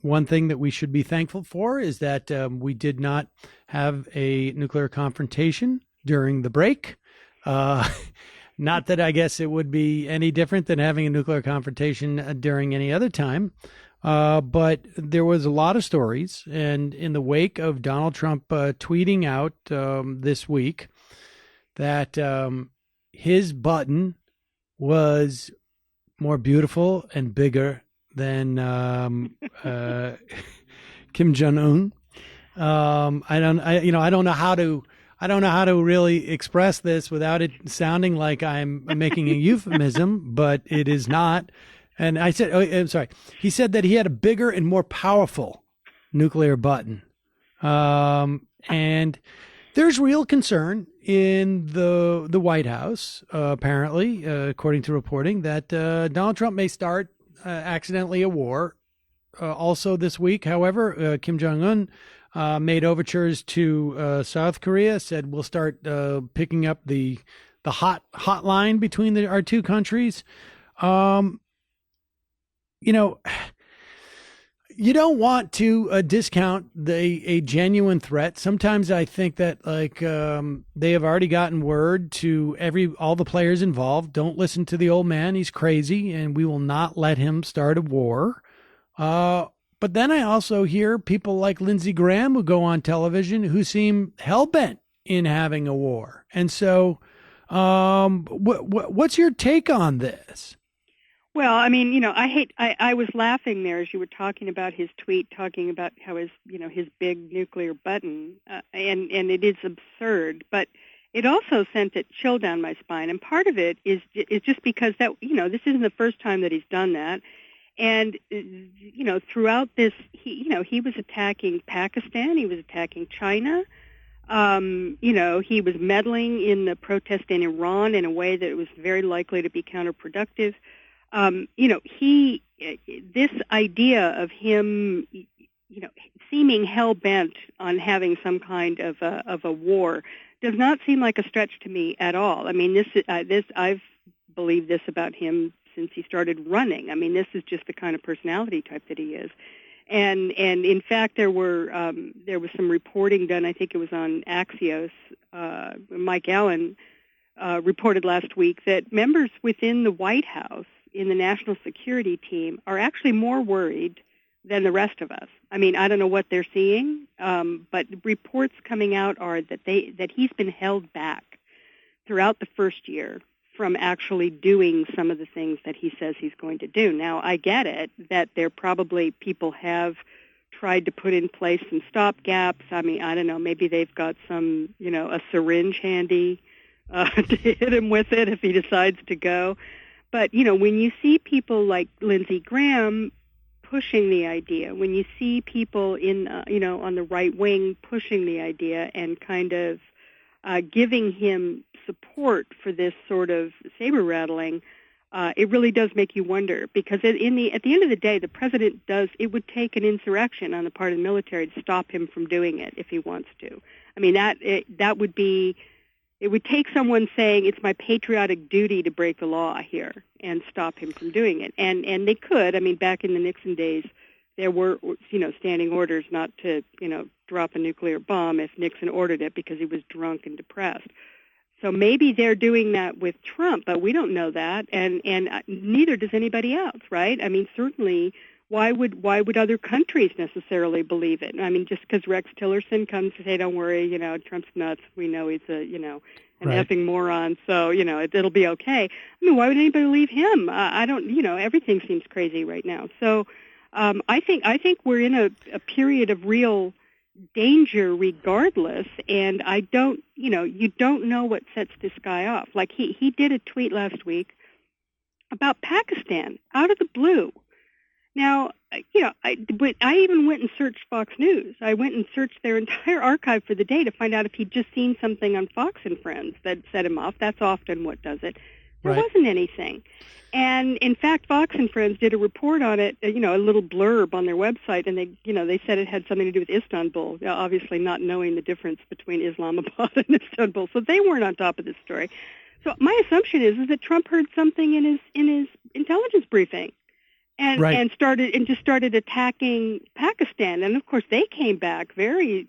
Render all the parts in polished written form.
one thing that we should be thankful for is that we did not have a nuclear confrontation during the break. Uh, Not that I guess it would be any different than having a nuclear confrontation during any other time. But there was a lot of stories, and in the wake of Donald Trump tweeting out this week that his button was more beautiful and bigger than Kim Jong Un. I don't know how to. I don't know how to really express this without it sounding like I'm making a euphemism, but it is not. And I said, oh, I'm sorry. He said that he had a bigger and more powerful nuclear button. And there's real concern in the White House, apparently, according to reporting, that Donald Trump may start accidentally a war. Also this week, however, Kim Jong-un made overtures to South Korea, said we'll start picking up the hotline between our two countries. You know, you don't want to discount a genuine threat. Sometimes I think that they have already gotten word to all the players involved. Don't listen to the old man; he's crazy, and we will not let him start a war. But then I also hear people like Lindsey Graham who go on television who seem hell bent in having a war. And so, what's your take on this? Well, I mean, I was laughing there as you were talking about his tweet, talking about how his big nuclear button, and it is absurd, but it also sent a chill down my spine. And part of it is just because that, this isn't the first time that he's done that. And, throughout this, he was attacking Pakistan, he was attacking China, he was meddling in the protest in Iran in a way that was very likely to be counterproductive. This idea of him, seeming hell-bent on having some kind of a war does not seem like a stretch to me at all. I mean, I've believed this about him since he started running. I mean, this is just the kind of personality type that he is. And in fact, there was some reporting done, I think it was on Axios, Mike Allen reported last week that members within the White House in the national security team are actually more worried than the rest of us. I mean, I don't know what they're seeing, but reports coming out are that he's been held back throughout the first year from actually doing some of the things that he says he's going to do. Now, I get it that people have tried to put in place some stopgaps. I mean, I don't know, maybe they've got some, a syringe handy to hit him with it if he decides to go. But, when you see people like Lindsey Graham pushing the idea, when you see people on the right wing pushing the idea and kind of giving him support for this sort of saber rattling, it really does make you wonder. Because at the end of the day, the president it would take an insurrection on the part of the military to stop him from doing it if he wants to. I mean, that would be. It would take someone saying it's my patriotic duty to break the law here and stop him from doing it. And they could. I mean, back in the Nixon days, there were, standing orders not to, drop a nuclear bomb if Nixon ordered it because he was drunk and depressed. So maybe they're doing that with Trump, but we don't know that, and neither does anybody else, right? I mean, certainly, why would other countries necessarily believe it? I mean, just because Rex Tillerson comes to say, "Don't worry, Trump's nuts. We know he's an Right. effing moron, so it'll be okay." I mean, why would anybody believe him? I don't. Everything seems crazy right now. So, I think we're in a period of real danger regardless, and I don't. You don't know what sets this guy off. Like he did a tweet last week about Pakistan out of the blue. Now, I even went and searched Fox News. I went and searched their entire archive for the day to find out if he'd just seen something on Fox and Friends that set him off. That's often what does it. There Right. wasn't anything. And in fact, Fox and Friends did a report on it, a little blurb on their website, and they said it had something to do with Istanbul, obviously not knowing the difference between Islamabad and Istanbul. So they weren't on top of this story. So my assumption is that Trump heard something in his intelligence briefing. Right. Just started attacking Pakistan. And of course they came back very,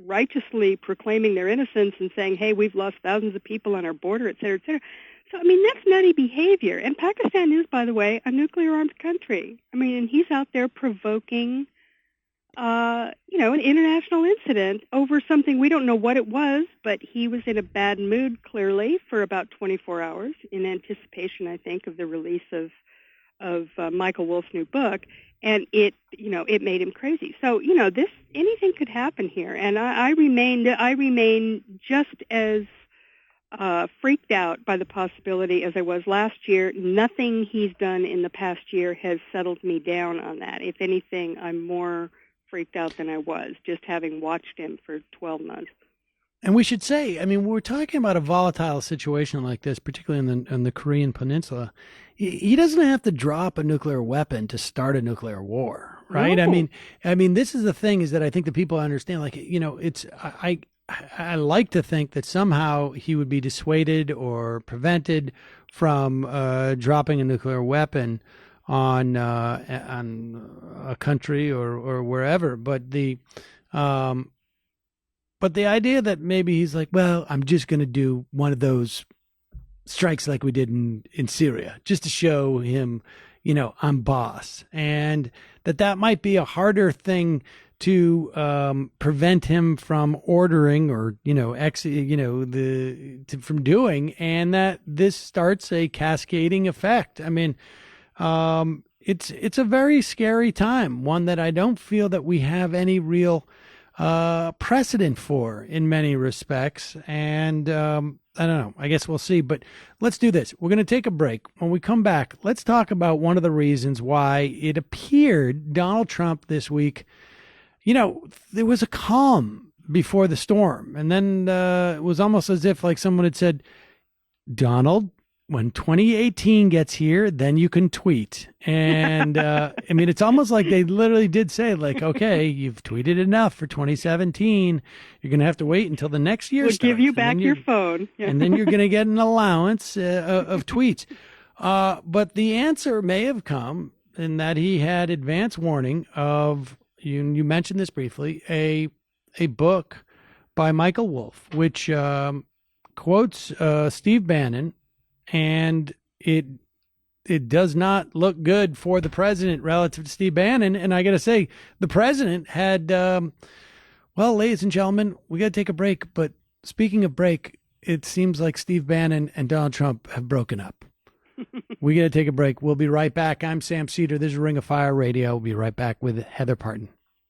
righteously proclaiming their innocence and saying, hey, we've lost thousands of people on our border, et cetera, et cetera. So, I mean, that's nutty behavior. And Pakistan is, by the way, a nuclear-armed country. I mean, and he's out there provoking, an international incident over something we don't know what it was, but he was in a bad mood, clearly, for about 24 hours in anticipation, I think, of the release of Michael Wolff's new book, and it made him crazy. So, anything could happen here, and I remain just as freaked out by the possibility as I was last year. Nothing he's done in the past year has settled me down on that. If anything, I'm more freaked out than I was just having watched him for 12 months. And we should say, I mean, we're talking about a volatile situation like this, particularly in the Korean Peninsula. He doesn't have to drop a nuclear weapon to start a nuclear war, right? No. I mean, this is the thing, is that I think the people understand, like, it's I like to think that somehow he would be dissuaded or prevented from dropping a nuclear weapon on a country or wherever, but the idea that maybe he's like, well, I'm just going to do one of those strikes like we did in Syria, just to show him, I'm boss, and that might be a harder thing to prevent him from ordering or from doing, and that this starts a cascading effect. I mean, it's a very scary time, one that I don't feel that we have any real precedent for in many respects. And I don't know, I guess we'll see. But let's do this. We're going to take a break. When we come back, let's talk about one of the reasons why it appeared Donald Trump this week, there was a calm before the storm. And then it was almost as if like someone had said, Donald, when 2018 gets here, then you can tweet. And I mean, it's almost like they literally did say, like, okay, you've tweeted enough for 2017. You're going to have to wait until the next year We'll starts. give you back your phone. And then you're going to get an allowance of tweets. But the answer may have come in that he had advance warning of, you mentioned this briefly, a book by Michael Wolff, which quotes Steve Bannon, and it does not look good for the president relative to Steve Bannon. And I got to say, the president had, well, ladies and gentlemen, we got to take a break. But speaking of break, it seems like Steve Bannon and Donald Trump have broken up. We got to take a break. We'll be right back. I'm Sam Seder. This is Ring of Fire Radio. We'll be right back with Heather Parton.